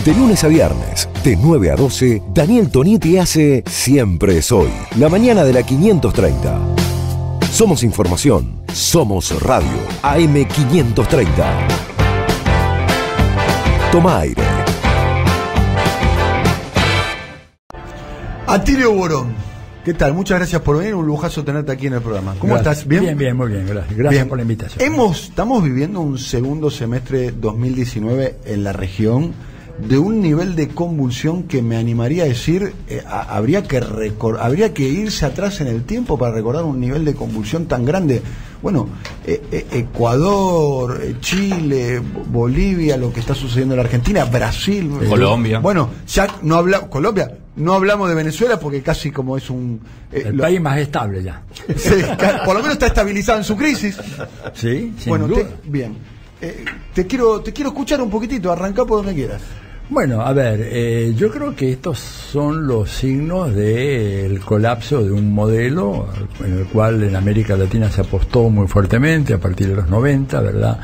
De lunes a viernes, de 9 a 12, Daniel Tonietti hace Siempre es Hoy, la mañana de la 530. Somos información, somos radio, AM 530. Toma aire. Atilio Borón, ¿qué tal? Muchas gracias por venir, un lujazo tenerte aquí en el programa. ¿Cómo estás? ¿Bien? Bien, muy bien, gracias. Gracias por la invitación. Estamos viviendo un segundo semestre 2019 en la región de un nivel de convulsión que me animaría a decir, habría que irse atrás en el tiempo para recordar un nivel de convulsión tan grande. Bueno, Ecuador, Chile, Bolivia, lo que está sucediendo en la Argentina, Brasil, Colombia. Bueno, ya no hablamos, Colombia, no hablamos de Venezuela porque casi como es un... el país más estable ya. Por lo menos está estabilizado en su crisis. Sí, sin bueno, duda. Bien. Te quiero escuchar un poquitito, arrancá por donde quieras. Bueno, a ver, yo creo que estos son los signos del colapso de un modelo en el cual en América Latina se apostó muy fuertemente a partir de los 90, ¿verdad?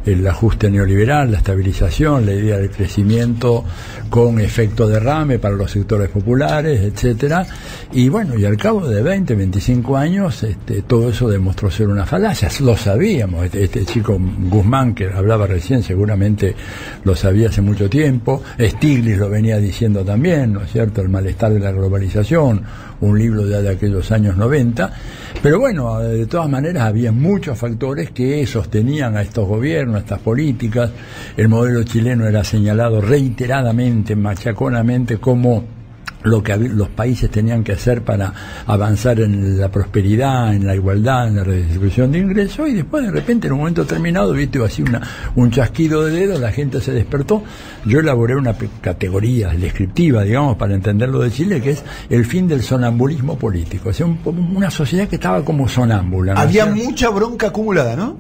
El ajuste neoliberal, la estabilización, la idea del crecimiento con efecto derrame para los sectores populares, etcétera. Y bueno, y al cabo de 20, 25 años, todo eso demostró ser una falacia. Lo sabíamos. Este chico Guzmán, que hablaba recién, seguramente lo sabía hace mucho tiempo. Stiglitz lo venía diciendo también, ¿no es cierto? El malestar de la globalización, un libro ya de aquellos años 90. Pero bueno, de todas maneras había muchos factores que sostenían a estos gobiernos, a estas políticas. El modelo chileno era señalado reiteradamente, machaconamente, como lo que los países tenían que hacer para avanzar en la prosperidad, en la igualdad, en la redistribución de ingresos, y después de repente en un momento determinado, viste, así un chasquido de dedos, la gente se despertó. Yo elaboré una categoría descriptiva, digamos, para entenderlo de Chile, que es el fin del sonambulismo político. O sea, una sociedad que estaba como sonámbula, ¿no? Había mucha bronca acumulada, ¿no?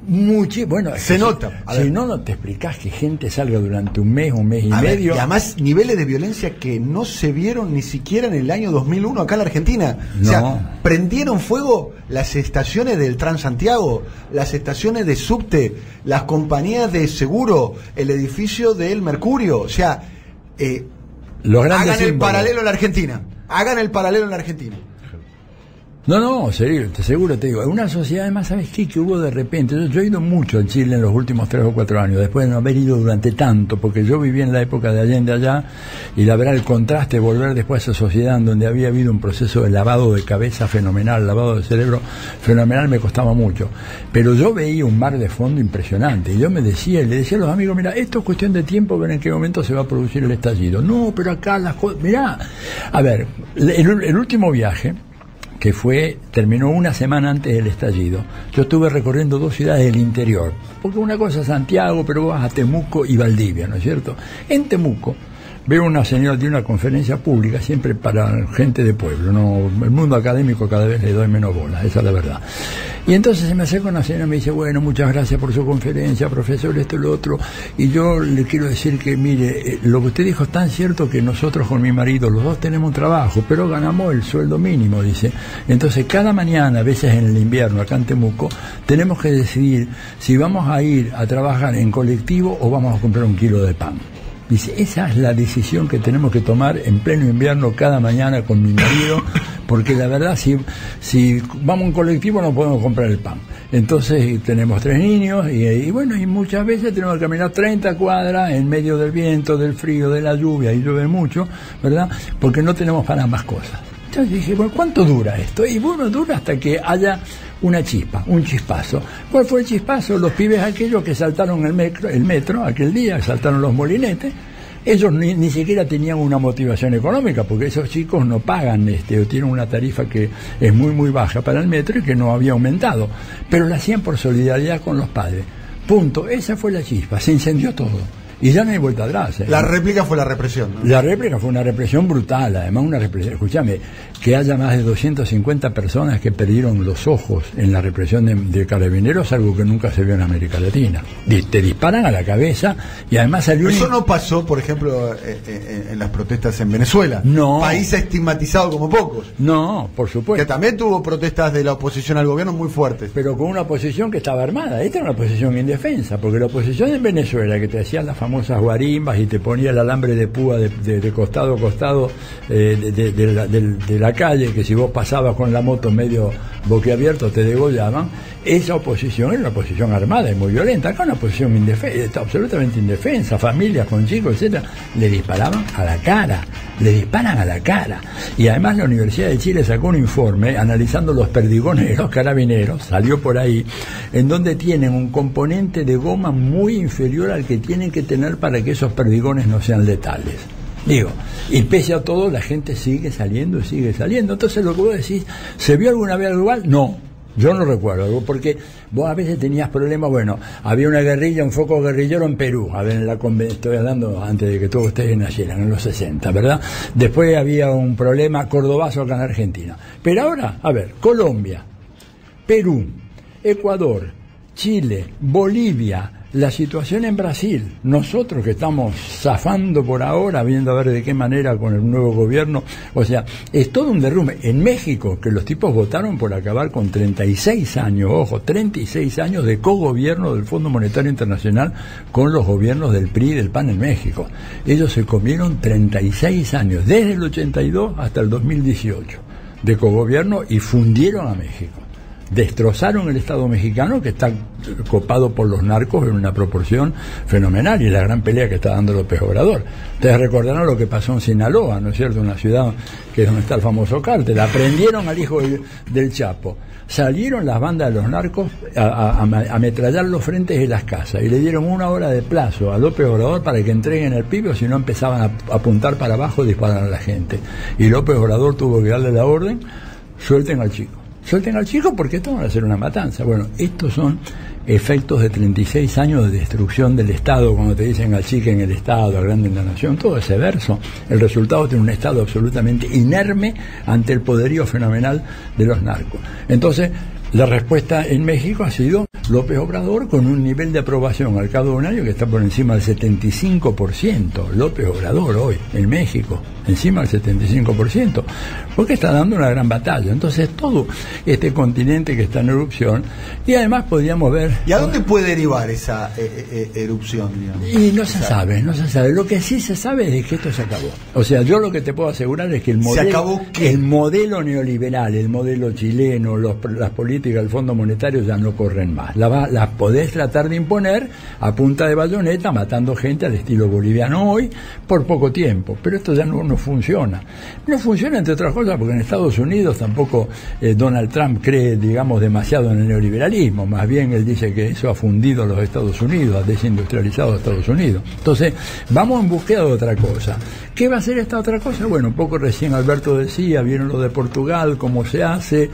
Bueno, se nota. Si no te explicás que gente salga durante un mes y medio. Y además niveles de violencia que no se vieron ni siquiera en el año 2001 acá en la Argentina. No. O sea, prendieron fuego las estaciones del Transantiago, las estaciones de subte, las compañías de seguro, el edificio del Mercurio. O sea, hagan el paralelo en la Argentina. Hagan el paralelo en la Argentina. No, seguro te digo. En una sociedad, además, ¿sabes qué? Que hubo de repente. Yo he ido mucho a Chile en los últimos 3 o 4 años, después de no haber ido durante tanto, porque yo viví en la época de Allende allá, y la verdad, el contraste, volver después a esa sociedad en donde había habido un proceso de lavado de cabeza fenomenal, lavado de cerebro fenomenal, me costaba mucho. Pero yo veía un mar de fondo impresionante, y yo le decía a los amigos, mira, esto es cuestión de tiempo, ver en qué momento se va a producir el estallido. No, pero acá las cosas, mirá. A ver, el último viaje, que terminó una semana antes del estallido, yo estuve recorriendo 2 ciudades del interior, porque una cosa es Santiago, pero vas a Temuco y Valdivia, ¿no es cierto? En Temuco veo una señora de una conferencia pública, siempre para gente de pueblo, no, el mundo académico cada vez le doy menos bola, esa es la verdad. Y entonces se me acerca una señora y me dice, bueno, muchas gracias por su conferencia, profesor, esto y lo otro, y yo le quiero decir que, mire, lo que usted dijo es tan cierto que nosotros con mi marido, los dos tenemos trabajo, pero ganamos el sueldo mínimo, dice. Entonces cada mañana, a veces en el invierno, acá en Temuco, tenemos que decidir si vamos a ir a trabajar en colectivo o vamos a comprar 1 kilo de pan. Dice, esa es la decisión que tenemos que tomar en pleno invierno cada mañana con mi marido, porque la verdad, si vamos en colectivo no podemos comprar el pan. Entonces tenemos 3 niños y bueno, y muchas veces tenemos que caminar 30 cuadras en medio del viento, del frío, de la lluvia, y llueve mucho, ¿verdad? Porque no tenemos para más cosas. Entonces dije, bueno, ¿cuánto dura esto? Y bueno, dura hasta que haya una chispa, un chispazo. ¿Cuál fue el chispazo? Los pibes aquellos que saltaron el metro aquel día, saltaron los molinetes. Ellos ni siquiera tenían una motivación económica, porque esos chicos no pagan o tienen una tarifa que es muy muy baja para el metro y que no había aumentado, pero la hacían por solidaridad con los padres. Punto. Esa fue la chispa. Se incendió todo. Y ya no hay vuelta atrás. La réplica fue la represión, ¿no? La réplica fue una represión brutal, además una represión. Escúchame, que haya más de 250 personas que perdieron los ojos en la represión de Carabineros, algo que nunca se vio en América Latina. Te disparan a la cabeza y además salió... Eso no pasó, por ejemplo, en las protestas en Venezuela. No. País estigmatizado como pocos. No, por supuesto. Que también tuvo protestas de la oposición al gobierno muy fuertes. Pero con una oposición que estaba armada. Esta era una oposición indefensa, porque la oposición en Venezuela, que te decía la famosa famosas guarimbas y te ponía el alambre de púa de costado a costado de la calle, que si vos pasabas con la moto medio boquiabierto te degollaban. Esa oposición era una oposición armada y muy violenta. Acá una oposición absolutamente indefensa, familias con chicos, etcétera, le disparaban a la cara, le disparan a la cara. Y además la Universidad de Chile sacó un informe analizando los perdigones de los carabineros, salió por ahí, en donde tienen un componente de goma muy inferior al que tienen que tener para que esos perdigones no sean letales. Digo, y pese a todo la gente sigue saliendo. Entonces lo que vos decís, ¿se vio alguna vez algo igual? No, yo no recuerdo, porque vos a veces tenías problemas. Bueno, había una guerrilla, un foco guerrillero en Perú, a ver, estoy hablando antes de que todos ustedes nacieran, en los 60, ¿verdad? Después había un problema cordobazo acá en Argentina. Pero ahora, a ver, Colombia, Perú, Ecuador, Chile, Bolivia, la situación en Brasil, nosotros que estamos zafando por ahora, viendo a ver de qué manera con el nuevo gobierno, o sea, es todo un derrumbe. En México, que los tipos votaron por acabar con 36 años, ojo, 36 años de cogobierno del Fondo Monetario Internacional con los gobiernos del PRI y del PAN en México. Ellos se comieron 36 años, desde el 82 hasta el 2018, de cogobierno, y fundieron a México. Destrozaron el Estado mexicano, que está copado por los narcos en una proporción fenomenal, y la gran pelea que está dando López Obrador. Ustedes recordarán lo que pasó en Sinaloa, ¿no es cierto? Una ciudad que es donde está el famoso cártel. Aprendieron al hijo del Chapo. Salieron las bandas de los narcos a ametrallar los frentes de las casas y le dieron 1 hora de plazo a López Obrador para que entreguen el pibe, o si no empezaban a apuntar para abajo y disparar a la gente. Y López Obrador tuvo que darle la orden: suelten al chico porque esto va a ser una matanza. Bueno, estos son efectos de 36 años de destrucción del Estado. Cuando te dicen achiquen el Estado, agranden la nación, todo ese verso, el resultado tiene un Estado absolutamente inerme ante el poderío fenomenal de los narcos. Entonces, la respuesta en México ha sido López Obrador, con un nivel de aprobación al cabo de un año que está por encima del 75%. López Obrador hoy en México, encima del 75%, porque está dando una gran batalla. Entonces todo este continente que está en erupción, y además podríamos ver... ¿Y a dónde puede derivar esa erupción, digamos? Y no se sabe. Lo que sí se sabe es que esto se acabó. O sea, yo lo que te puedo asegurar es que el modelo neoliberal, el modelo chileno, las políticas del Fondo Monetario ya no corren más. Las podés tratar de imponer a punta de bayoneta, matando gente al estilo boliviano hoy, por poco tiempo. Pero esto ya no funciona. No funciona, entre otras cosas, porque en Estados Unidos tampoco Donald Trump cree, digamos, demasiado en el neoliberalismo. Más bien él dice que eso ha fundido a los Estados Unidos, ha desindustrializado a Estados Unidos. Entonces, vamos en búsqueda de otra cosa. ¿Qué va a ser esta otra cosa? Bueno, un poco recién Alberto decía, vieron lo de Portugal, cómo se hace,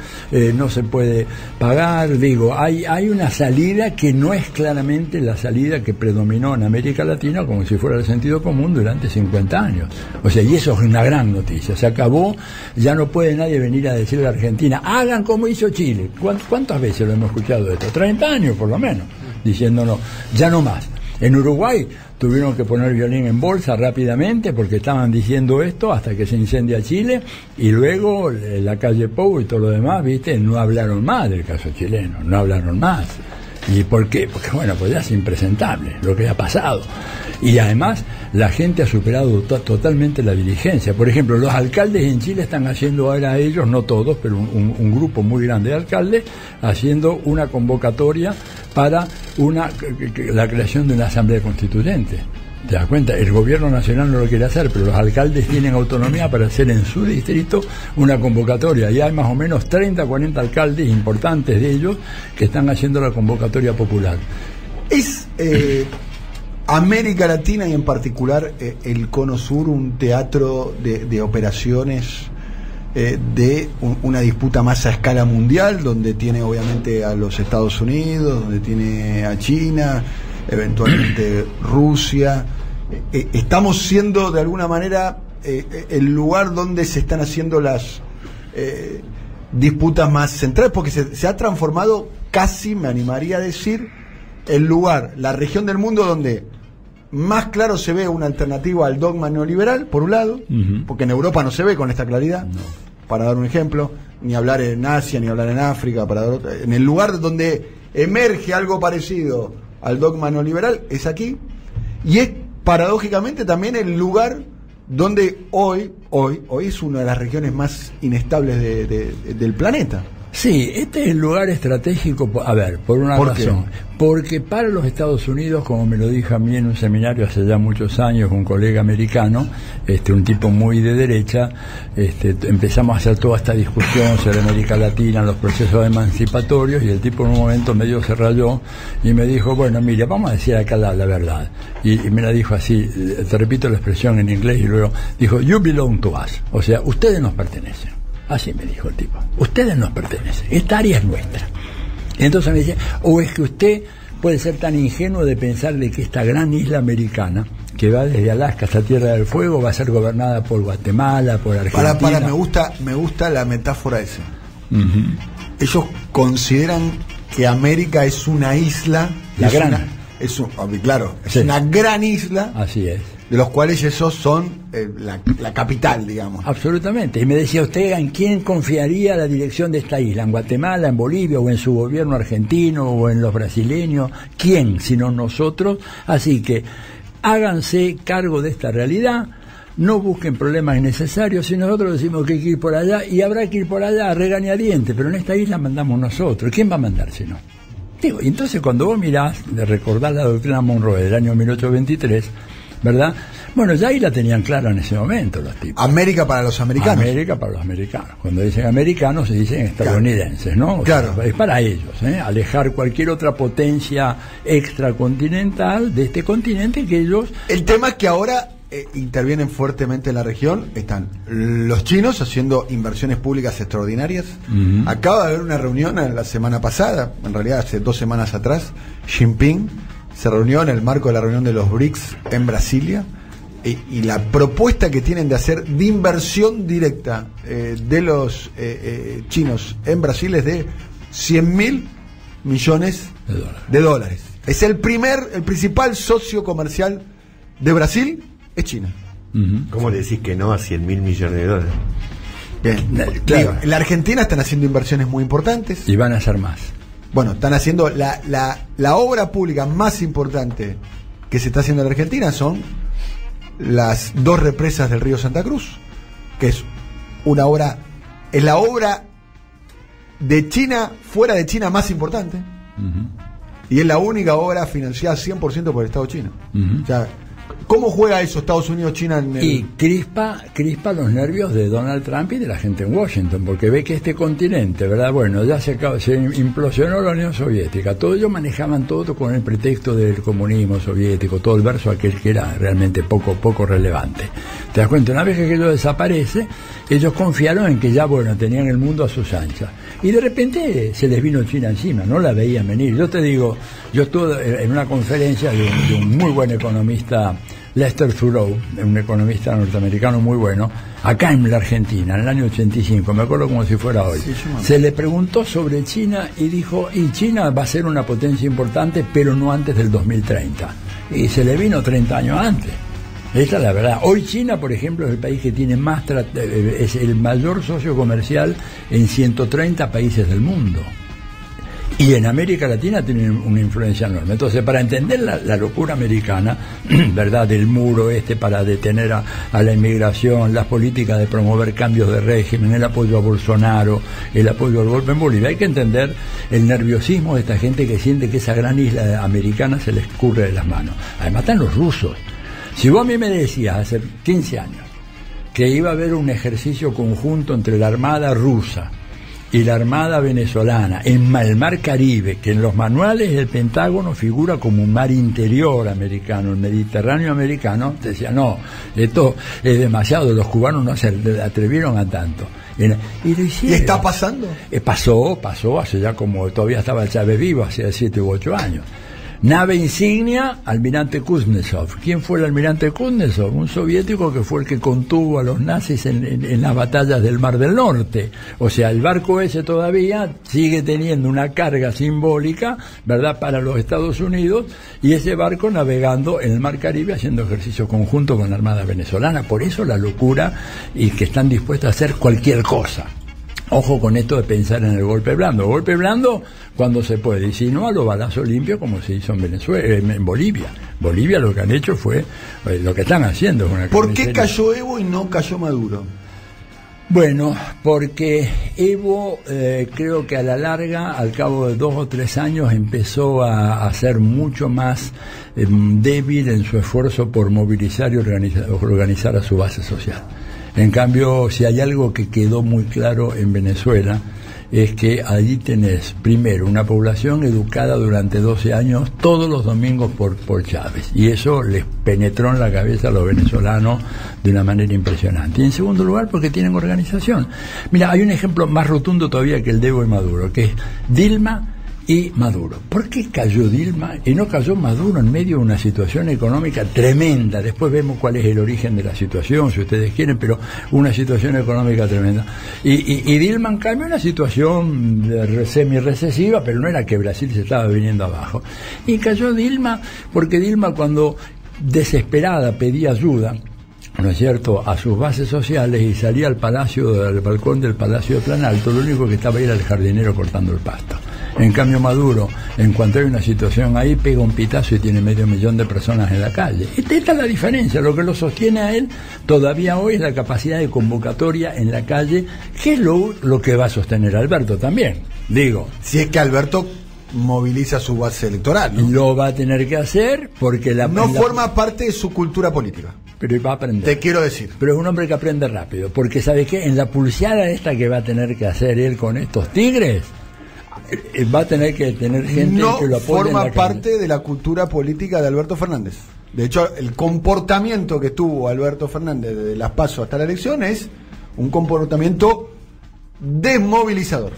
no se puede pagar. Digo, hay una salida que no es claramente la salida que predominó en América Latina, como si fuera el sentido común, durante 50 años. O sea, y eso es una gran noticia. Se acabó, ya no puede nadie venir a decirle a Argentina, hagan como hizo Chile. ¿Cuántas veces lo hemos escuchado esto? 30 años por lo menos, diciéndonos, ya no más. En Uruguay tuvieron que poner violín en bolsa rápidamente porque estaban diciendo esto hasta que se incendia Chile, y luego la calle Pou y todo lo demás, ¿viste? No hablaron más del caso chileno, no hablaron más. ¿Y por qué? Porque bueno, pues ya es impresentable lo que ha pasado. Y además la gente ha superado totalmente la dirigencia. Por ejemplo, los alcaldes en Chile están haciendo ahora ellos, no todos, pero un grupo muy grande de alcaldes, haciendo una convocatoria para la creación de una asamblea constituyente. ¿Te das cuenta? El gobierno nacional no lo quiere hacer, pero los alcaldes tienen autonomía para hacer en su distrito una convocatoria. Y hay más o menos 30 o 40 alcaldes importantes de ellos que están haciendo la convocatoria popular. Es América Latina, y en particular el Cono Sur, un teatro de operaciones de una disputa más a escala mundial, donde tiene obviamente a los Estados Unidos, donde tiene a China, eventualmente Rusia. Estamos siendo de alguna manera el lugar donde se están haciendo las disputas más centrales, porque se ha transformado casi, me animaría a decir, el lugar, la región del mundo donde más claro se ve una alternativa al dogma neoliberal, por un lado, porque en Europa no se ve con esta claridad, para dar un ejemplo, ni hablar en Asia, ni hablar en África, en el lugar donde emerge algo parecido al dogma neoliberal, es aquí, y es paradójicamente también el lugar donde hoy es una de las regiones más inestables del planeta. Sí, este es el lugar estratégico, a ver, por una razón. Porque para los Estados Unidos, como me lo dijo a mí en un seminario hace ya muchos años un colega americano, un tipo muy de derecha, empezamos a hacer toda esta discusión sobre América Latina, los procesos emancipatorios, y el tipo en un momento medio se rayó y me dijo, bueno, mira, vamos a decir acá la verdad. Y me la dijo así, te repito la expresión en inglés, y luego dijo, you belong to us, o sea, ustedes nos pertenecen. Así me dijo el tipo, ustedes nos pertenecen, esta área es nuestra. Y entonces me dice, o es que usted puede ser tan ingenuo de pensar de que esta gran isla americana, que va desde Alaska hasta Tierra del Fuego, va a ser gobernada por Guatemala, por Argentina. Me gusta la metáfora esa. Uh-huh. Ellos consideran que América es una isla, es una gran isla. Así es. De los cuales esos son la capital, digamos. Absolutamente. Y me decía usted, ¿en quién confiaría la dirección de esta isla? ¿En Guatemala, en Bolivia, o en su gobierno argentino, o en los brasileños? ¿Quién, sino nosotros? Así que háganse cargo de esta realidad, no busquen problemas innecesarios. Si nosotros decimos que hay que ir por allá, y habrá que ir por allá a regañadientes, pero en esta isla mandamos nosotros. ¿Quién va a mandar si no? Digo, y entonces cuando vos mirás, de recordar la doctrina Monroe del año 1823, ¿verdad? Bueno, ya ahí la tenían clara en ese momento los tipos. América para los americanos. América para los americanos. Cuando dicen americanos se dicen estadounidenses, ¿no? Claro. Es para ellos, alejar cualquier otra potencia extracontinental de este continente que ellos... El tema es que ahora intervienen fuertemente en la región. Están los chinos haciendo inversiones públicas extraordinarias. Uh-huh. Acaba de haber una reunión la semana pasada, en realidad hace 2 semanas atrás. Xi Jinping se reunió en el marco de la reunión de los BRICS en Brasilia, y la propuesta que tienen de hacer de inversión directa de los chinos en Brasil es de 100.000 millones de dólares. Es el principal socio comercial de Brasil, es China. Uh-huh. ¿Cómo le decís que no a 100.000 millones de dólares? Bien, claro. En la Argentina están haciendo inversiones muy importantes. Y van a hacer más. Bueno, están haciendo la obra pública más importante que se está haciendo en la Argentina son las 2 represas del río Santa Cruz, que es la obra de China, fuera de China, más importante. Uh-huh. Y es la única obra financiada 100% por el Estado chino. Uh-huh. O sea, ¿cómo juega eso Estados Unidos, China? Y crispa los nervios de Donald Trump y de la gente en Washington, porque ve que este continente, ¿verdad? Bueno, ya se implosionó la Unión Soviética, todos ellos manejaban todo con el pretexto del comunismo soviético, todo el verso aquel que era realmente poco relevante. ¿Te das cuenta? Una vez que aquello desaparece, ellos confiaron en que ya, bueno, tenían el mundo a sus anchas. Y de repente se les vino China encima, no la veían venir. Yo te digo, yo estuve en una conferencia de un muy buen economista, Lester Thurow, un economista norteamericano muy bueno, acá en la Argentina, en el año 85, me acuerdo como si fuera hoy. Sí, se le preguntó sobre China y dijo, y China va a ser una potencia importante, pero no antes del 2030. Y se le vino 30 años antes. Esa es la verdad. Hoy China, por ejemplo, es el país que tiene es el mayor socio comercial en 130 países del mundo. Y en América Latina tienen una influencia enorme. Entonces, para entender la locura americana, ¿verdad?, del muro para detener a la inmigración, las políticas de promover cambios de régimen, el apoyo a Bolsonaro, el apoyo al golpe en Bolivia, hay que entender el nerviosismo de esta gente que siente que esa gran isla americana se les escurre de las manos. Además están los rusos. Si vos a mí me decías hace 15 años que iba a haber un ejercicio conjunto entre la Armada rusa y la Armada venezolana en el Mar Caribe, que en los manuales del Pentágono figura como un mar interior americano, el Mediterráneo americano, te decía, no, esto es demasiado, los cubanos no se atrevieron a tanto. Y lo hicieron. ¿Y está pasando? Pasó, hace ya como todavía estaba el Chávez vivo, hace 7 u 8 años. Nave insignia, almirante Kuznetsov. ¿Quién fue el almirante Kuznetsov? Un soviético que fue el que contuvo a los nazis en las batallas del Mar del Norte. O sea, el barco ese todavía sigue teniendo una carga simbólica, ¿verdad?, para los Estados Unidos, y ese barco navegando en el Mar Caribe haciendo ejercicio conjunto con la Armada venezolana. Por eso la locura y que están dispuestos a hacer cualquier cosa. Ojo con esto de pensar en el golpe blando. El golpe blando cuando se puede, y si no, a los balazos limpios como se hizo en Venezuela, en Bolivia. Bolivia lo que han hecho fue, lo que están haciendo es una ¿Por qué cayó Evo y no cayó Maduro? Bueno, porque Evo creo que a la larga, al cabo de 2 o 3 años, empezó a ser mucho más débil en su esfuerzo por movilizar y organizar a su base social. En cambio, si hay algo que quedó muy claro en Venezuela, es que allí tenés, primero, una población educada durante 12 años, todos los domingos por Chávez. Y eso les penetró en la cabeza a los venezolanos de una manera impresionante. Y en segundo lugar, porque tienen organización. Mira, hay un ejemplo más rotundo todavía que el de Evo y Maduro, que es Dilma y Maduro. ¿Por qué cayó Dilma y no cayó Maduro en medio de una situación económica tremenda? Después vemos cuál es el origen de la situación, si ustedes quieren, pero una situación económica tremenda. Y Dilma, en cambio, una situación semi-recesiva, pero no era que Brasil se estaba viniendo abajo. Y cayó Dilma porque Dilma, cuando desesperada pedía ayuda, ¿no es cierto?, a sus bases sociales, y salía al balcón del Palacio de Planalto, lo único que estaba ahí era el jardinero cortando el pasto. En cambio Maduro, en cuanto hay una situación ahí, pega un pitazo y tiene 500.000 de personas en la calle. Esta es la diferencia. Lo que lo sostiene a él todavía hoy es la capacidad de convocatoria en la calle, que es lo que va a sostener Alberto también. Digo, si es que Alberto moviliza su base electoral, ¿no? Lo va a tener que hacer porque forma parte de su cultura política. Pero va a aprender. Te quiero decir. Pero es un hombre que aprende rápido, porque ¿sabe qué? En la pulseada esta que va a tener que hacer él con estos tigres, va a tener que tener gente que lo apoye. Forma parte de la cultura política de Alberto Fernández. De hecho, el comportamiento que tuvo Alberto Fernández desde las PASO hasta la elección es un comportamiento desmovilizador.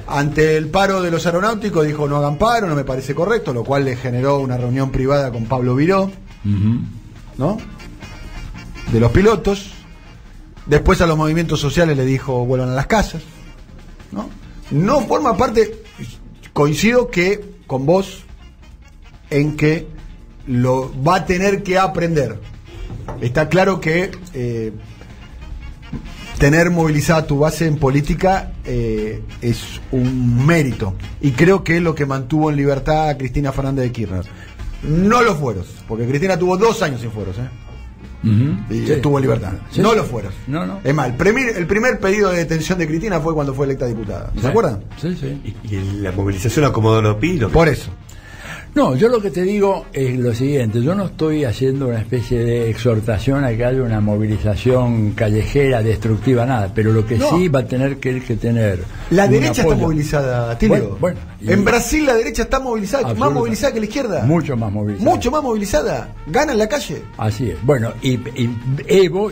Ante el paro de los aeronáuticos dijo: no hagan paro, no me parece correcto, lo cual le generó una reunión privada con Pablo Viró, ¿no?, de los pilotos. Después a los movimientos sociales le dijo: vuelvan a las casas, ¿no? No forma parte. Coincido con vos en que lo va a tener que aprender. Está claro que tener movilizada tu base en política es un mérito, y creo que es lo que mantuvo en libertad a Cristina Fernández de Kirchner. No los fueros, porque Cristina tuvo 2 años sin fueros, y estuvo en libertad. Sí, no los fueros. No. Es más, el primer pedido de detención de Cristina fue cuando fue electa diputada. ¿Se acuerdan? Sí. Y la movilización acomodó los pies. Por eso. No, yo lo que te digo es lo siguiente: yo no estoy haciendo una especie de exhortación a que haya una movilización callejera, destructiva, nada, pero lo que sí va a tener que tener... La derecha está movilizada, Tilio. Bueno, en Brasil la derecha está movilizada, más movilizada que la izquierda. Mucho más movilizada. Gana en la calle. Así es. Bueno, y Evo,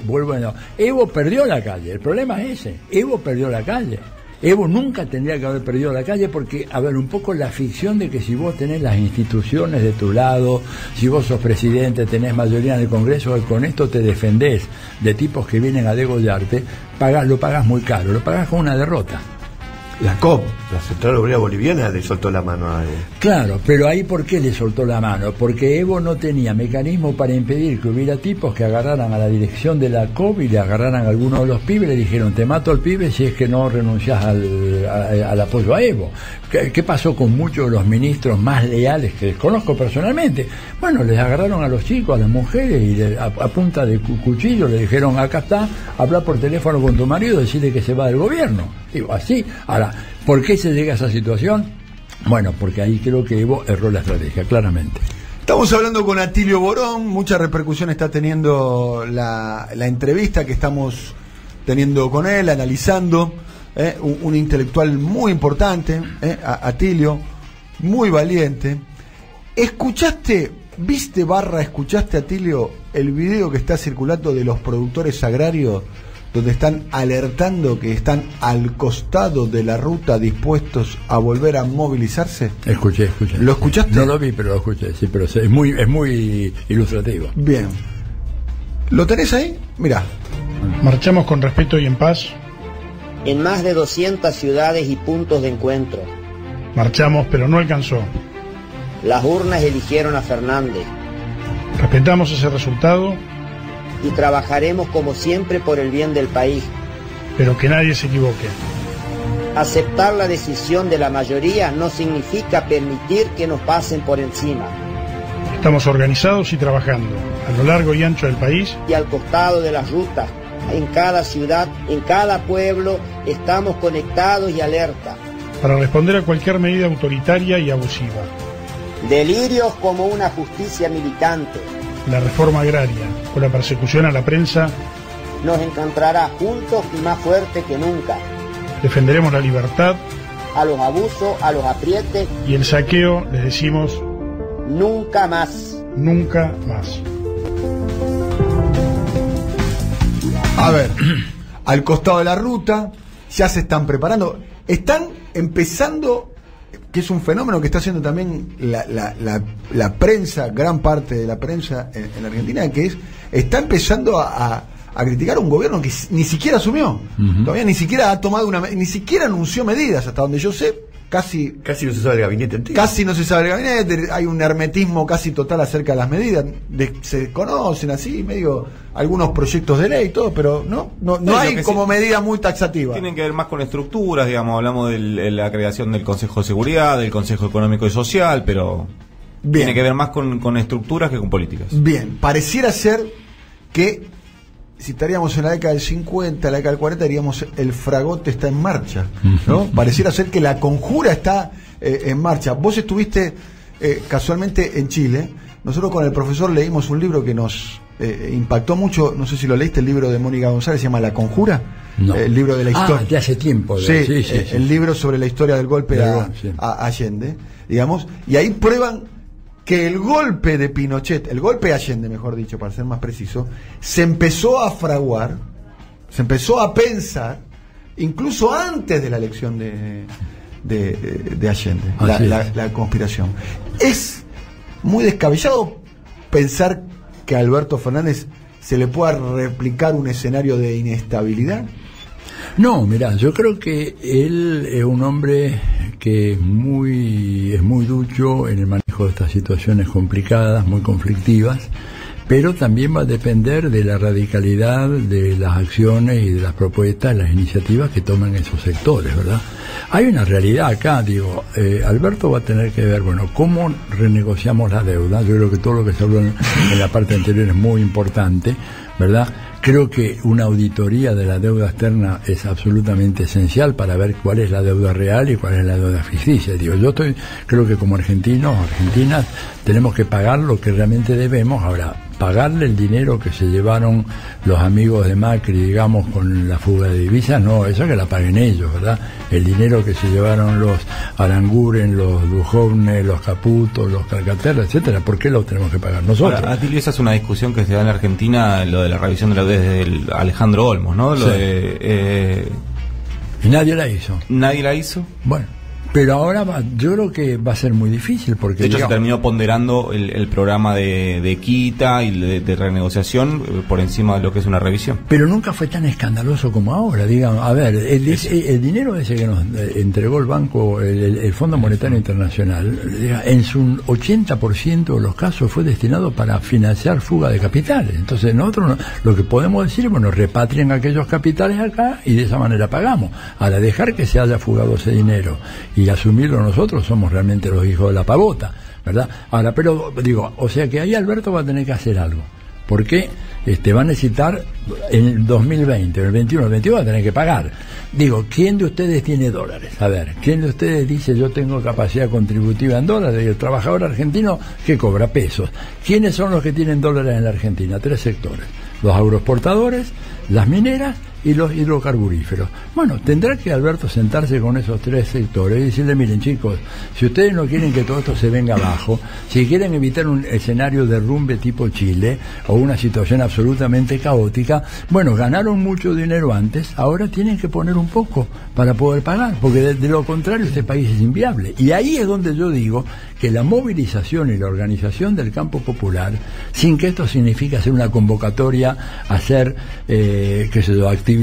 Evo perdió la calle, el problema es ese: Evo perdió la calle. Evo nunca tendría que haber perdido la calle, porque, a ver, un poco la ficción de que si vos tenés las instituciones de tu lado, si vos sos presidente, tenés mayoría en el Congreso, y con esto te defendés de tipos que vienen a degollarte, lo pagás muy caro, lo pagás con una derrota. La COP, la Central Obrera Boliviana, le soltó la mano a él. Claro, pero ahí ¿por qué le soltó la mano? Porque Evo no tenía mecanismo para impedir que hubiera tipos que agarraran a la dirección de la COP y le agarraran a alguno de los pibes y le dijeron: te mato al pibe si es que no renunciás al apoyo a Evo. ¿Qué pasó con muchos de los ministros más leales que desconozco personalmente? Bueno, les agarraron a los chicos, a las mujeres, y a punta de cuchillo le dijeron: acá está, habla por teléfono con tu marido, decirle que se va del gobierno. Digo, así. Ahora, ¿por qué se llega a esa situación? Bueno, porque ahí creo que Evo erró la estrategia, claramente. Estamos hablando con Atilio Borón. Mucha repercusión está teniendo la entrevista que estamos teniendo con él, analizando. Un intelectual muy importante, Atilio, muy valiente. ¿Escuchaste, Atilio, el video que está circulando de los productores agrarios, donde están alertando que están al costado de la ruta dispuestos a volver a movilizarse? Escuché. ¿Lo escuchaste? No lo vi, pero lo escuché, sí, pero es muy ilustrativo. Bien. ¿Lo tenés ahí? Mirá. Marchamos con respeto y en paz. En más de 200 ciudades y puntos de encuentro. Marchamos, pero no alcanzó. Las urnas eligieron a Fernández. Respetamos ese resultado. Y trabajaremos como siempre por el bien del país. Pero que nadie se equivoque. Aceptar la decisión de la mayoría no significa permitir que nos pasen por encima. Estamos organizados y trabajando a lo largo y ancho del país. Y al costado de las rutas, en cada ciudad, en cada pueblo, estamos conectados y alerta. Para responder a cualquier medida autoritaria y abusiva. Delirios como una justicia militante. La reforma agraria o la persecución a la prensa. Nos encontrará juntos y más fuertes que nunca. Defenderemos la libertad. A los abusos, a los aprietes. Y el saqueo, les decimos... Nunca más. Nunca más. A ver, al costado de la ruta, ya se están preparando. Están empezando, que es un fenómeno que está haciendo también la prensa, gran parte de la prensa en la Argentina, que está empezando a criticar a un gobierno que ni siquiera asumió. Todavía ni siquiera ha tomado ni siquiera anunció medidas, hasta donde yo sé. Casi no se sabe el gabinete entero. Casi no se sabe el gabinete, hay un hermetismo casi total acerca de las medidas. Se conocen así, medio algunos proyectos de ley y todo, pero no hay como medida muy taxativa. Tienen que ver más con estructuras, digamos, hablamos de la creación del Consejo de Seguridad, del Consejo Económico y Social, pero bien, tiene que ver más con estructuras que con políticas. Bien, pareciera ser que si estaríamos en la década del 50, la década del 40, diríamos el fragote está en marcha, ¿no? Pareciera ser que la conjura está en marcha. Vos estuviste casualmente en Chile. Nosotros con el profesor leímos un libro que nos impactó mucho. No sé si lo leíste, el libro de Mónica González, se llama La Conjura. No. El libro de la historia. De hace tiempo. Sí, el libro sobre la historia del golpe a Allende, digamos. Y ahí prueban que el golpe de Pinochet, el golpe de Allende, mejor dicho, para ser más preciso, se empezó a fraguar, se empezó a pensar, incluso antes de la elección de Allende, la conspiración. Es muy descabellado pensar que a Alberto Fernández se le pueda replicar un escenario de inestabilidad. No, mirá, yo creo que él es un hombre que es muy ducho en el manejo de estas situaciones complicadas, muy conflictivas, pero también va a depender de la radicalidad de las acciones y de las propuestas, las iniciativas que toman esos sectores, ¿verdad? Hay una realidad acá, digo, Alberto va a tener que ver, bueno, cómo renegociamos la deuda. Yo creo que todo lo que se habló en la parte anterior es muy importante, ¿verdad? Creo que una auditoría de la deuda externa es absolutamente esencial para ver cuál es la deuda real y cuál es la deuda ficticia. Digo, creo que como argentinos, argentinas, tenemos que pagar lo que realmente debemos. Ahora, pagarle el dinero que se llevaron los amigos de Macri, digamos, con la fuga de divisas, no, eso que la paguen ellos, ¿verdad? El dinero que se llevaron los Aranguren, los Duhovne, los Caputo, los Calcaterra, etcétera, ¿por qué lo tenemos que pagar nosotros? Ahora, Atilio, esa es una discusión que se da en la Argentina, lo de la revisión de la deuda desde Alejandro Olmos, ¿no? Y nadie la hizo. ¿Nadie la hizo? Bueno. Pero ahora yo creo que va a ser muy difícil porque... De hecho, se terminó ponderando el programa de quita y de renegociación por encima de lo que es una revisión. Pero nunca fue tan escandaloso como ahora, digamos. A ver, el dinero ese que nos entregó el banco, el Fondo Monetario Internacional, en su 80% de los casos fue destinado para financiar fuga de capitales. Entonces nosotros lo que podemos decir es, bueno, repatrien aquellos capitales acá y de esa manera pagamos. Ahora, dejar que se haya fugado ese dinero y asumirlo nosotros, somos realmente los hijos de la pavota, ¿verdad? Ahora, pero digo, o sea que ahí Alberto va a tener que hacer algo, porque va a necesitar en el 2020, en el 21, el 22 va a tener que pagar. Digo, ¿quién de ustedes tiene dólares? A ver, ¿quién de ustedes dice yo tengo capacidad contributiva en dólares? Y el trabajador argentino que cobra pesos. ¿Quiénes son los que tienen dólares en la Argentina? 3 sectores: los agroexportadores, las mineras y los hidrocarburíferos. Bueno, tendrá que Alberto sentarse con esos 3 sectores y decirle, miren chicos, si ustedes no quieren que todo esto se venga abajo, si quieren evitar un escenario de derrumbe tipo Chile o una situación absolutamente caótica, bueno, ganaron mucho dinero antes, ahora tienen que poner un poco para poder pagar, porque de lo contrario este país es inviable. Y ahí es donde yo digo que la movilización y la organización del campo popular, sin que esto signifique hacer una convocatoria, hacer, actividades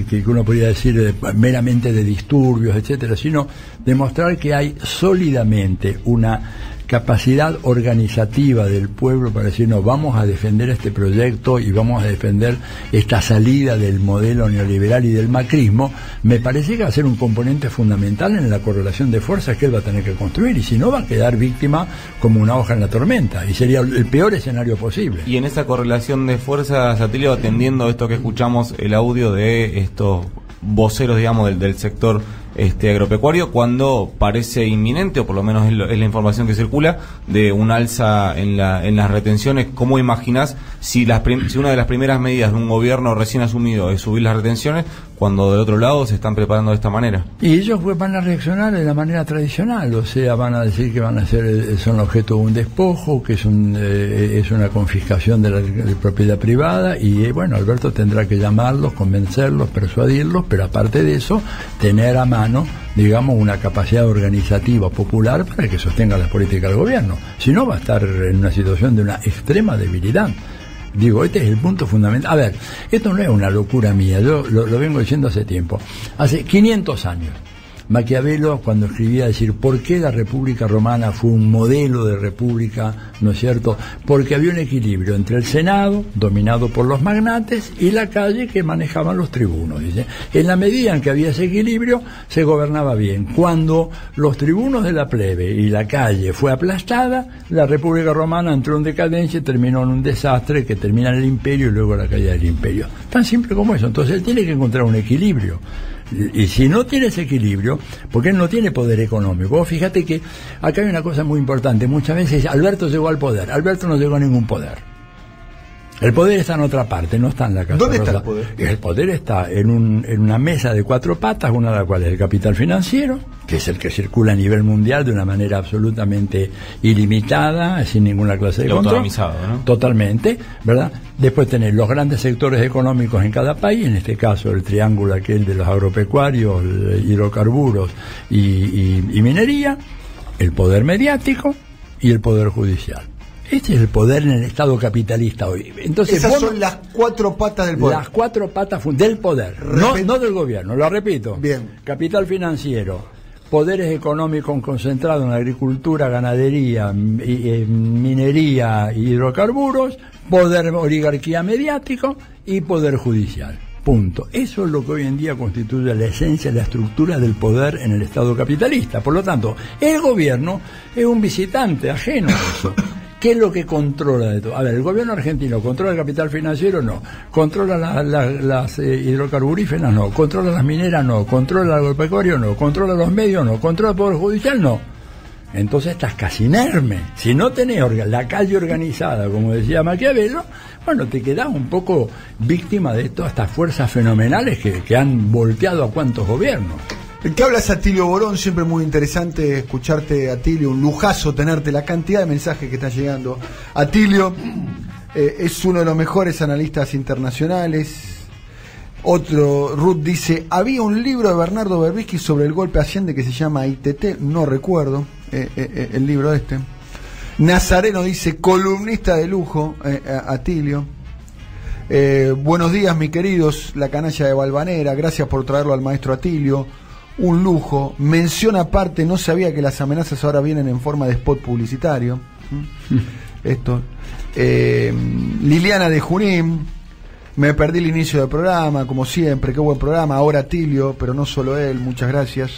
que uno podría decir meramente de disturbios, etcétera, sino demostrar que hay sólidamente una capacidad organizativa del pueblo para decir, no, vamos a defender este proyecto y vamos a defender esta salida del modelo neoliberal y del macrismo, me parece que va a ser un componente fundamental en la correlación de fuerzas que él va a tener que construir, y si no va a quedar víctima como una hoja en la tormenta, y sería el peor escenario posible. Y en esa correlación de fuerzas, Atilio, atendiendo esto que escuchamos, el audio de estos voceros, digamos, del sector agropecuario, cuando parece inminente, o por lo menos es la información que circula, de un alza en las retenciones. ¿Cómo imaginás si una de las primeras medidas de un gobierno recién asumido es subir las retenciones, cuando del otro lado se están preparando de esta manera? Y ellos pues van a reaccionar de la manera tradicional, o sea, van a decir que van a son objeto de un despojo, que es una confiscación de la propiedad privada, y bueno, Alberto tendrá que llamarlos, convencerlos, persuadirlos, pero aparte de eso, tener a mano, digamos, una capacidad organizativa popular para que sostenga las políticas del gobierno. Si no, va a estar en una situación de una extrema debilidad. Digo, este es el punto fundamental. A ver, esto no es una locura mía, yo lo vengo diciendo hace tiempo. Hace 500 años, Maquiavelo, cuando escribía, decir, ¿por qué la República Romana fue un modelo de república? ¿No es cierto? Porque había un equilibrio entre el Senado, dominado por los magnates, y la calle, que manejaban los tribunos. Dice. En la medida en que había ese equilibrio, se gobernaba bien. Cuando los tribunos de la plebe y la calle fue aplastada, la República Romana entró en decadencia y terminó en un desastre que termina en el imperio y luego la caída del imperio. Tan simple como eso. Entonces él tiene que encontrar un equilibrio. Y si no tiene ese equilibrio, porque él no tiene poder económico. Vos fíjate que acá hay una cosa muy importante. Muchas veces Alberto llegó al poder. Alberto no llegó a ningún poder. El poder está en otra parte, no está en la Casa ¿Dónde Rosa. está el poder? El poder está en una mesa de 4 patas, una de las cuales es el capital financiero, que es el que circula a nivel mundial de una manera absolutamente ilimitada, sin ninguna clase de control. Autonomizado, ¿no? Totalmente, ¿verdad? Después tenés los grandes sectores económicos en cada país, en este caso el triángulo aquel de los agropecuarios, hidrocarburos y minería, el poder mediático y el poder judicial. Este es el poder en el Estado capitalista hoy. Entonces, esas son las 4 patas del poder. Las 4 patas del poder, no del gobierno, lo repito. Bien. Capital financiero, poderes económicos concentrados en agricultura, ganadería, minería, hidrocarburos, poder oligarquía mediático y poder judicial. Punto. Eso es lo que hoy en día constituye la esencia, la estructura del poder en el Estado capitalista. Por lo tanto, el gobierno es un visitante ajeno a eso. ¿Qué es lo que controla de todo? A ver, el gobierno argentino controla el capital financiero, no. Controla las hidrocarburíferas, no. Controla las mineras, no. Controla el agropecuario, no. Controla los medios, no. Controla el poder judicial, no. Entonces estás casi inerme. Si no tenés la calle organizada, como decía Maquiavelo, bueno, te quedás un poco víctima de todas estas fuerzas fenomenales que han volteado a cuantos gobiernos. El que habla es Atilio Borón, siempre muy interesante escucharte, Atilio, un lujazo tenerte, la cantidad de mensajes que están llegando. Atilio es uno de los mejores analistas internacionales. Otro, Ruth dice, había un libro de Bernardo Berbisky sobre el golpe a Allende que se llama ITT, no recuerdo el libro este. Nazareno dice, columnista de lujo, Atilio. Buenos días, mis queridos, la canalla de Valvanera, gracias por traerlo al maestro Atilio. Un lujo. Mención aparte, no sabía que las amenazas ahora vienen en forma de spot publicitario. Esto. Liliana de Junín. Me perdí el inicio del programa, como siempre, qué buen programa. Ahora Atilio, pero no solo él, muchas gracias.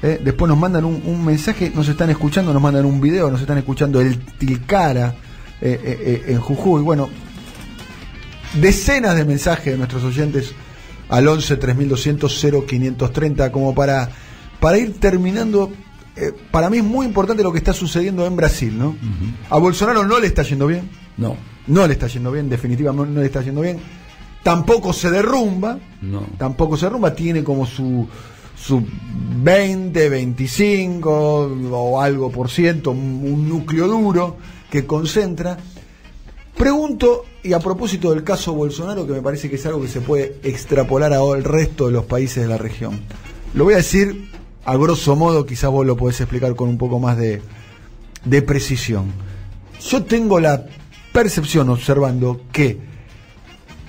Después nos mandan un mensaje, nos están escuchando, nos mandan un video, nos están escuchando el Tilcara en Jujuy. Bueno, decenas de mensajes de nuestros oyentes al 11 3200 0530, como para ir terminando. Para mí es muy importante lo que está sucediendo en Brasil, ¿no? A Bolsonaro no le está yendo bien. No le está yendo bien, definitivamente no le está yendo bien. Tampoco se derrumba. Tampoco se derrumba, tiene como su 20, 25 o algo por ciento, un núcleo duro que concentra. Pregunto, y a propósito del caso Bolsonaro, que me parece que es algo que se puede extrapolar al resto de los países de la región. Lo voy a decir a grosso modo, quizás vos lo podés explicar con un poco más de precisión. Yo tengo la percepción, observando, que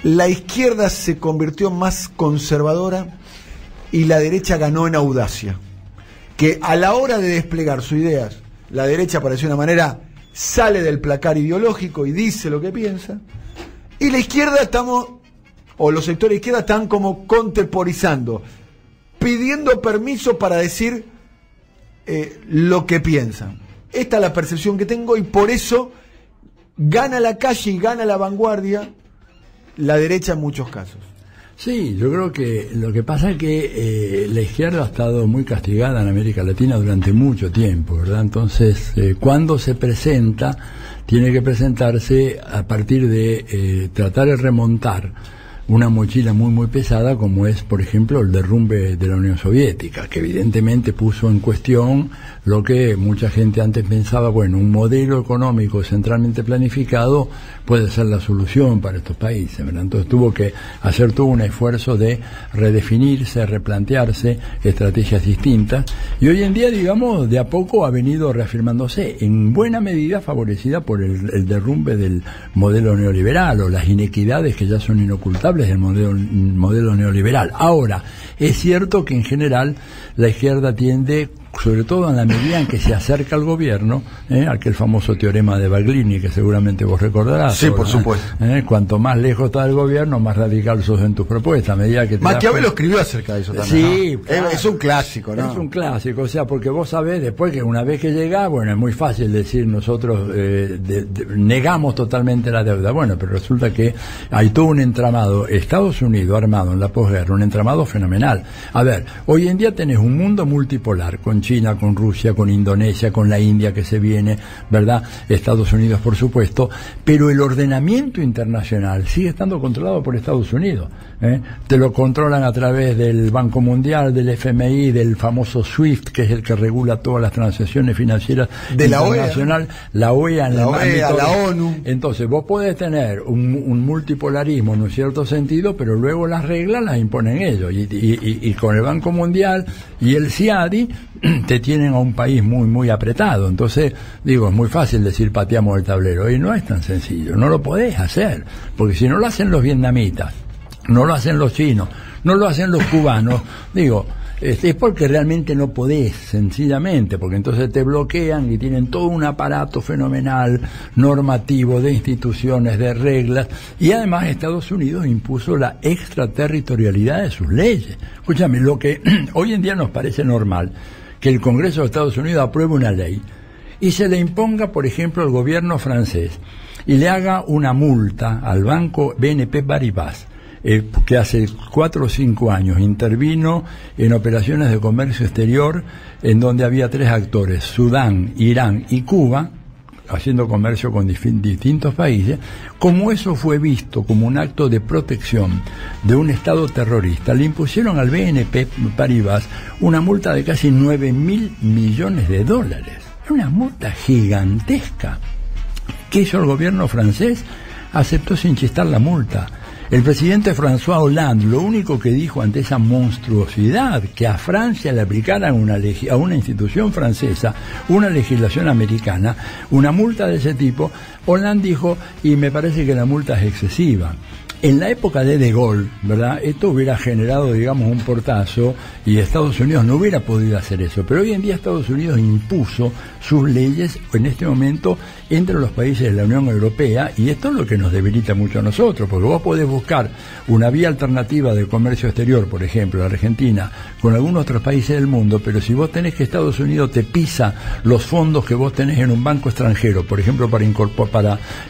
la izquierda se convirtió más conservadora y la derecha ganó en audacia. Que a la hora de desplegar sus ideas la derecha, para decir una manera, sale del placar ideológico y dice lo que piensa, y la izquierda los sectores de izquierda están como contemporizando, pidiendo permiso para decir lo que piensan. Esta es la percepción que tengo, y por eso gana la calle y gana la vanguardia la derecha en muchos casos. Sí, yo creo que lo que pasa es que la izquierda ha estado muy castigada en América Latina durante mucho tiempo, ¿verdad? Entonces, cuando se presenta, tiene que presentarse a partir de tratar de remontar una mochila muy muy pesada, como es, por ejemplo, el derrumbe de la Unión Soviética, que evidentemente puso en cuestión lo que mucha gente antes pensaba, bueno, un modelo económico centralmente planificado puede ser la solución para estos países, ¿verdad? Entonces tuvo que hacer todo un esfuerzo de redefinirse, replantearse estrategias distintas, y hoy en día, digamos, de a poco ha venido reafirmándose, en buena medida favorecida por el derrumbe del modelo neoliberal, o las inequidades que ya son inocultables del modelo neoliberal. Ahora, es cierto que en general la izquierda tiende, sobre todo en la medida en que se acerca al gobierno, aquel famoso teorema de Baglini que seguramente vos recordarás. Sí, por supuesto. Cuanto más lejos está del gobierno, más radical sos en tus propuestas. A medida que Maquiavelo escribió acerca de eso también. Sí, ¿no? Claro. Es un clásico, ¿no? Es un clásico, o sea, porque vos sabés después que una vez que llegás, bueno, es muy fácil decir nosotros negamos totalmente la deuda. Bueno, pero resulta que hay todo un entramado, Estados Unidos armado en la posguerra, un entramado fenomenal. A ver, hoy en día tenés un mundo multipolar, con China, con Rusia, con Indonesia, con la India que se viene, ¿verdad? Estados Unidos, por supuesto, pero el ordenamiento internacional sigue estando controlado por Estados Unidos. Te lo controlan a través del Banco Mundial, del FMI, del famoso SWIFT, que es el que regula todas las transacciones financieras de la internacional, la OEA, la ONU. Entonces vos podés tener un multipolarismo en un cierto sentido, pero luego las reglas las imponen ellos, y con el Banco Mundial y el CIADI te tienen a un país muy muy apretado. Entonces, digo, es muy fácil decir pateamos el tablero, y no es tan sencillo, no lo podés hacer, porque si no lo hacen los vietnamitas, no lo hacen los chinos, no lo hacen los cubanos, digo, es porque realmente no podés, sencillamente, porque entonces te bloquean y tienen todo un aparato fenomenal, normativo, de instituciones, de reglas, y además Estados Unidos impuso la extraterritorialidad de sus leyes. Escúchame, lo que hoy en día nos parece normal, que el Congreso de Estados Unidos apruebe una ley y se le imponga, por ejemplo, al gobierno francés, y le haga una multa al banco BNP Paribas, que hace 4 o 5 años intervino en operaciones de comercio exterior en donde había 3 actores, Sudán, Irán y Cuba, haciendo comercio con distintos países. Como eso fue visto como un acto de protección de un Estado terrorista, le impusieron al BNP Paribas una multa de casi $9.000 millones. Una multa gigantesca. ¿Qué hizo el gobierno francés? Aceptó sin chistar la multa. El presidente François Hollande lo único que dijo ante esa monstruosidad, que a Francia le aplicaran a una institución francesa una legislación americana, una multa de ese tipo, Hollande dijo, y me parece que la multa es excesiva. En la época de Gaulle, ¿verdad?, esto hubiera generado, digamos, un portazo, y Estados Unidos no hubiera podido hacer eso. Pero hoy en día Estados Unidos impuso sus leyes en este momento entre los países de la Unión Europea, y esto es lo que nos debilita mucho a nosotros, porque vos podés buscar una vía alternativa de comercio exterior, por ejemplo, Argentina, con algunos otros países del mundo, pero si vos tenés que Estados Unidos te pisa los fondos que vos tenés en un banco extranjero, por ejemplo, para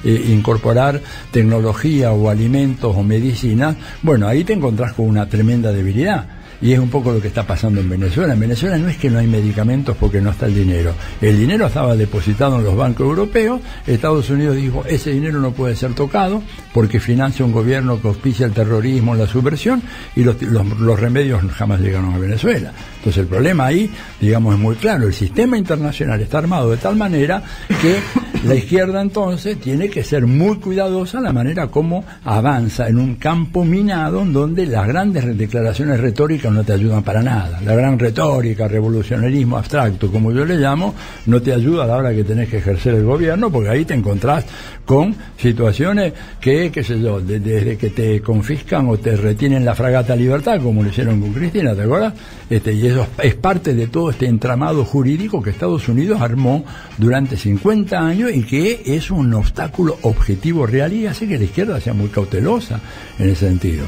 incorporar tecnología o alimentos o medicinas, bueno, ahí te encontrás con una tremenda debilidad. Y es un poco lo que está pasando en Venezuela. En Venezuela no es que no hay medicamentos porque no está el dinero. El dinero estaba depositado en los bancos europeos. Estados Unidos dijo, ese dinero no puede ser tocado porque financia un gobierno que auspicia el terrorismo, la subversión, y los remedios jamás llegaron a Venezuela. Entonces el problema ahí, digamos, es muy claro. El sistema internacional está armado de tal manera que La izquierda entonces tiene que ser muy cuidadosa la manera como avanza en un campo minado en donde las grandes declaraciones retóricas no te ayudan para nada. La gran retórica, revolucionarismo abstracto, como yo le llamo, no te ayuda a la hora que tenés que ejercer el gobierno, porque ahí te encontrás con situaciones que, qué sé yo, desde que te confiscan o te retienen la fragata Libertad, como lo hicieron con Cristina, ¿te acuerdas? Y eso es parte de todo este entramado jurídico que Estados Unidos armó durante 50 años y que es un obstáculo objetivo real, y hace que la izquierda sea muy cautelosa en ese sentido,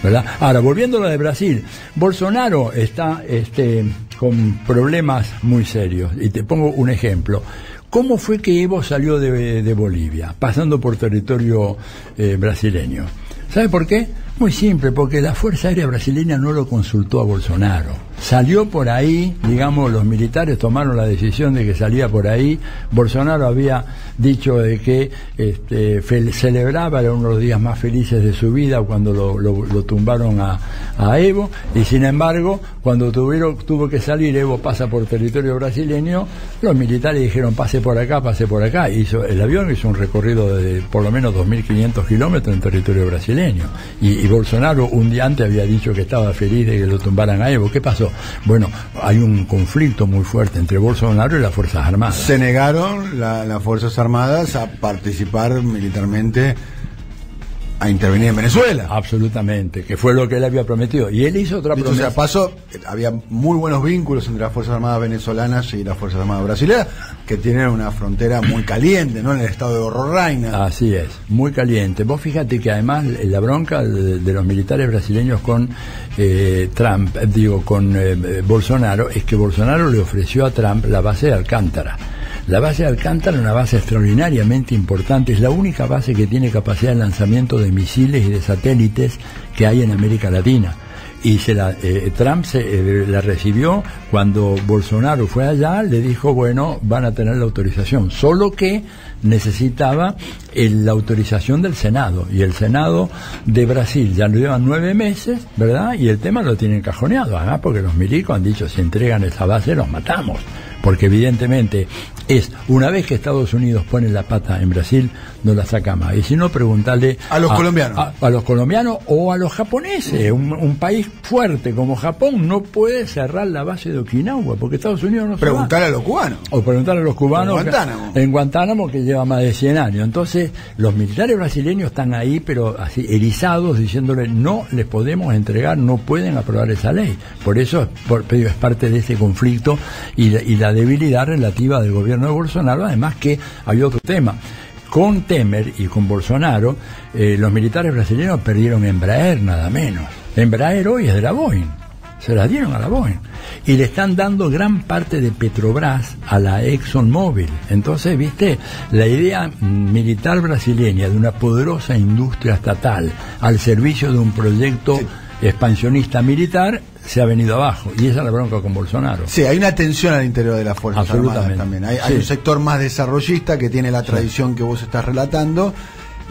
¿verdad? Ahora, volviendo a lo de Brasil, Bolsonaro está con problemas muy serios, y te pongo un ejemplo. ¿Cómo fue que Evo salió de Bolivia, pasando por territorio brasileño? ¿Sabe por qué? Muy simple, porque la Fuerza Aérea Brasileña no lo consultó a Bolsonaro. Salió por ahí, digamos, los militares tomaron la decisión de que salía por ahí. Bolsonaro había dicho de que celebraba, era uno de los días más felices de su vida cuando lo tumbaron a Evo, y sin embargo, cuando tuvo que salir, Evo pasa por territorio brasileño, los militares dijeron pase por acá. El avión hizo un recorrido de por lo menos 2.500 kilómetros en territorio brasileño, y Bolsonaro un día antes había dicho que estaba feliz de que lo tumbaran a Evo. ¿Qué pasó? Bueno, hay un conflicto muy fuerte entre Bolsonaro y las Fuerzas Armadas. Se negaron las Fuerzas Armadas a participar militarmente, a intervenir en Venezuela. Absolutamente, que fue lo que él había prometido. Y él hizo otra promesa. O sea, pasó, había muy buenos vínculos entre las Fuerzas Armadas venezolanas y las Fuerzas Armadas brasileñas, que tienen una frontera muy caliente, ¿no? En el estado de Roraima. Así es, muy caliente. Vos fíjate que además la bronca de los militares brasileños con Trump, con Bolsonaro, es que Bolsonaro le ofreció a Trump la base de Alcántara. La base de Alcántara es una base extraordinariamente importante, es la única base que tiene capacidad de lanzamiento de misiles y de satélites que hay en América Latina. Y Trump la recibió cuando Bolsonaro fue allá, le dijo, bueno, van a tener la autorización, solo que necesitaba la autorización del Senado, y el Senado de Brasil ya lo llevan 9 meses, ¿verdad? Y el tema lo tienen cajoneado, además porque los milicos han dicho, si entregan esa base los matamos, porque evidentemente una vez que Estados Unidos pone la pata en Brasil, no la saca más. Y si no, preguntarle a los colombianos. A los colombianos o a los japoneses. Un país fuerte como Japón no puede cerrar la base de Okinawa, porque Estados Unidos no se va. Preguntarle a los cubanos. O preguntarle a los cubanos en Guantánamo, que lleva más de 100 años. Entonces, los militares brasileños están ahí, pero así erizados, diciéndole, no les podemos entregar, no pueden aprobar esa ley. Por eso es parte de ese conflicto y la debilidad relativa del gobierno de Bolsonaro. Además que hay otro tema. Con Temer y con Bolsonaro, los militares brasileños perdieron Embraer, nada menos. Embraer hoy es de la Boeing, se la dieron a la Boeing, y le están dando gran parte de Petrobras a la ExxonMobil. Entonces, viste, la idea militar brasileña de una poderosa industria estatal al servicio de un proyecto expansionista militar se ha venido abajo, y esa es la bronca con Bolsonaro. Sí, hay una tensión al interior de las Fuerzas Armadas también. Hay un sector más desarrollista que tiene la tradición que vos estás relatando,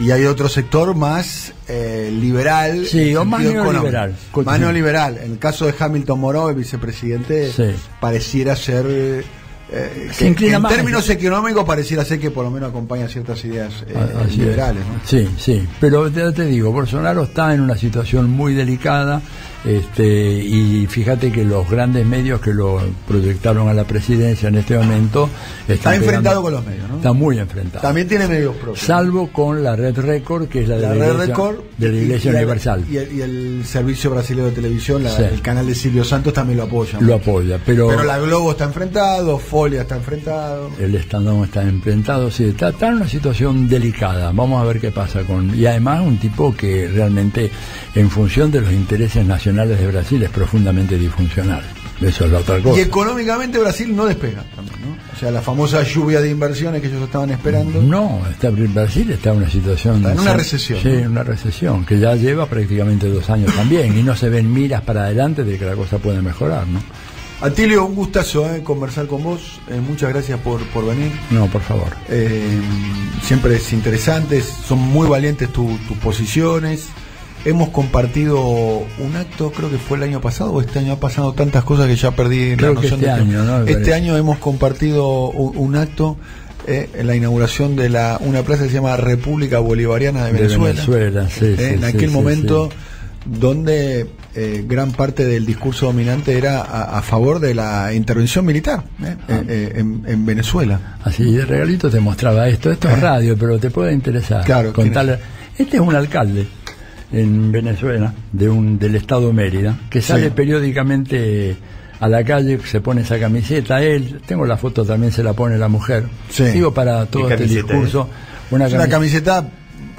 y hay otro sector más liberal. Sí, o más neoliberal. Más neoliberal. En el caso de Hamilton Mourão, el vicepresidente, pareciera ser... en términos económicos pareciera ser que por lo menos acompaña ciertas ideas liberales, ¿no? Sí, pero te digo, Bolsonaro está en una situación muy delicada, y fíjate que los grandes medios que lo proyectaron a la presidencia en este momento está enfrentado con los medios, ¿no? Está muy enfrentado. También tiene medios propios, salvo con la Red Record, que es la de la Iglesia Universal, y el servicio brasileño de televisión, el canal de Silvio Santos también lo apoya. Pero la Globo está enfrentado, Folia está enfrentado, el Estadón está enfrentado. Sí, está en una situación delicada. Vamos a ver qué pasa y además un tipo que realmente, en función de los intereses nacionales de Brasil, es profundamente disfuncional. Eso es la otra cosa. Y económicamente Brasil no despega también, ¿no? O sea, la famosa lluvia de inversiones que ellos estaban esperando. No, Brasil está en una situación... Está en una recesión. Sí, una recesión, que ya lleva prácticamente 2 años también, y no se ven miras para adelante de que la cosa puede mejorar, ¿no? Atilio, un gustazo conversar con vos. Muchas gracias por venir. No, por favor. Siempre es interesante, son muy valientes tus posiciones. Hemos compartido un acto, creo que fue el año pasado, o este año ha pasado tantas cosas que ya perdí creo la noción que este año, ¿no? Este año hemos compartido un acto en la inauguración de una plaza que se llama República Bolivariana de Venezuela. En aquel momento donde gran parte del discurso dominante era a favor de la intervención militar en Venezuela. Así, de regalito te mostraba esto es radio, pero te puede interesar. Claro, contarle. Este es un alcalde en Venezuela del estado de Mérida que sale periódicamente a la calle, se pone esa camiseta, él, tengo la foto también, se la pone la mujer. Digo, para todo este discurso, una camiseta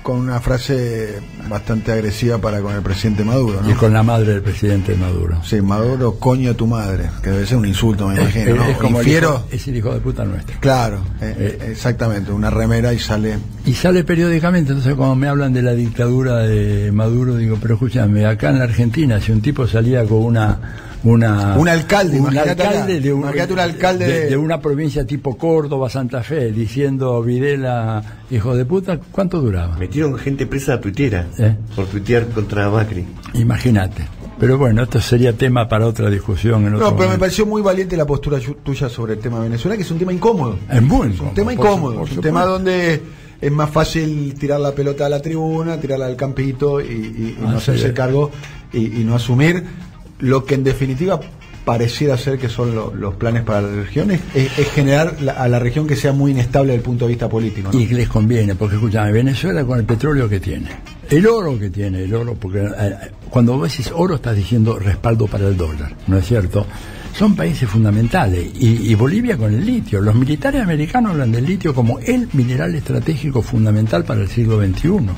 con una frase bastante agresiva para con el presidente Maduro, ¿no? Y con la madre del presidente Maduro. Sí, Maduro, coño tu madre, que debe ser un insulto, me imagino, ¿no? Es como es el hijo de puta nuestro. Claro, exactamente, una remera y sale... Y sale periódicamente, entonces cuando me hablan de la dictadura de Maduro, digo, pero escúchame, acá en la Argentina, si un tipo salía con un alcalde, imagínate un alcalde de una provincia tipo Córdoba, Santa Fe, diciendo Videla, hijo de puta, ¿cuánto duraba? Metieron gente presa tuitera por tuitear contra Macri. Imagínate. Pero bueno, esto sería tema para otra discusión. Pero me pareció muy valiente la postura tuya sobre el tema de Venezuela, que es un tema incómodo. Es muy incómodo. Es un tema incómodo, es un tema donde es más fácil tirar la pelota a la tribuna, tirarla al campito y no hacerse cargo y no asumir lo que en definitiva pareciera ser que son los planes para la región, es generar a la región que sea muy inestable desde el punto de vista político, ¿no? Y les conviene, porque escúchame, Venezuela con el petróleo que tiene, el oro que tiene, porque cuando vos decís oro estás diciendo respaldo para el dólar, ¿no es cierto? Son países fundamentales, y Bolivia con el litio. Los militares americanos hablan del litio como el mineral estratégico fundamental para el siglo XXI,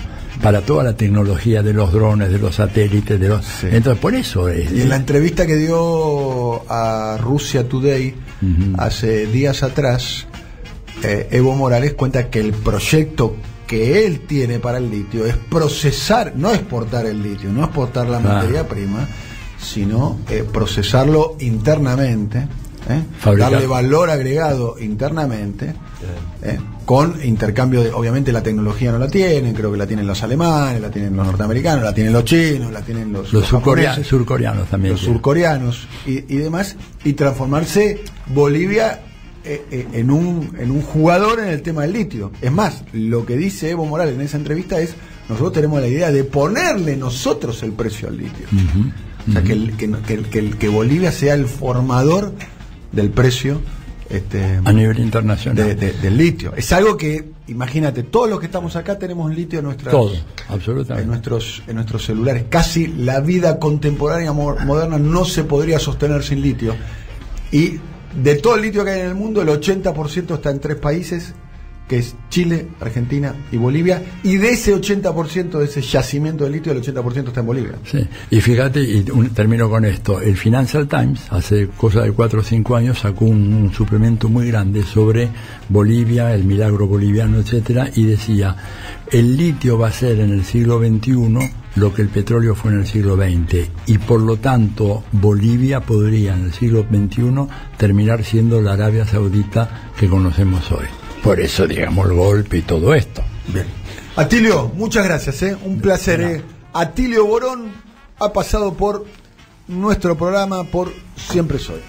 para toda la tecnología de los drones, de los satélites, entonces por eso es. Y en la entrevista que dio a Russia Today hace días atrás, Evo Morales cuenta que el proyecto que él tiene para el litio es procesar, no exportar el litio, no exportar la materia prima, sino procesarlo internamente, darle valor agregado internamente, con intercambio de, obviamente la tecnología no la tienen, creo que la tienen los alemanes, la tienen los norteamericanos, la tienen los chinos, la tienen los surcoreanos también, los surcoreanos y demás, y transformarse Bolivia en un jugador en el tema del litio. Es más, lo que dice Evo Morales en esa entrevista es: nosotros tenemos la idea de ponerle nosotros el precio al litio. O sea, que Bolivia sea el formador del precio a nivel internacional del litio. Es algo que, imagínate, todos los que estamos acá tenemos litio en nuestras, absolutamente, en nuestros celulares. Casi la vida contemporánea moderna no se podría sostener sin litio. Y de todo el litio que hay en el mundo, el 80% está en 3 países, que es Chile, Argentina y Bolivia, y de ese 80% de ese yacimiento de litio, el 80% está en Bolivia. Sí, y fíjate, termino con esto, el Financial Times, hace cosa de 4 o 5 años, sacó un suplemento muy grande sobre Bolivia, el milagro boliviano, etcétera, y decía, el litio va a ser en el siglo XXI lo que el petróleo fue en el siglo XX, y por lo tanto Bolivia podría en el siglo XXI terminar siendo la Arabia Saudita que conocemos hoy. Por eso, digamos, el golpe y todo esto. Bien. Atilio, muchas gracias, un placer. Atilio Borón ha pasado por nuestro programa, por Siempre Soy.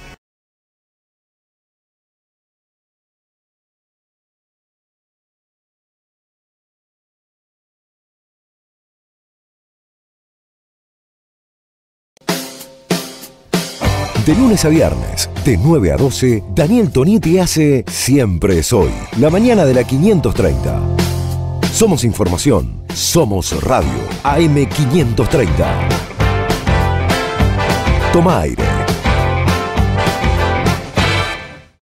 De lunes a viernes, de 9 a 12, Daniel Tonietti hace Siempre Soy, la mañana de la 530. Somos información, somos radio, AM 530. Toma aire.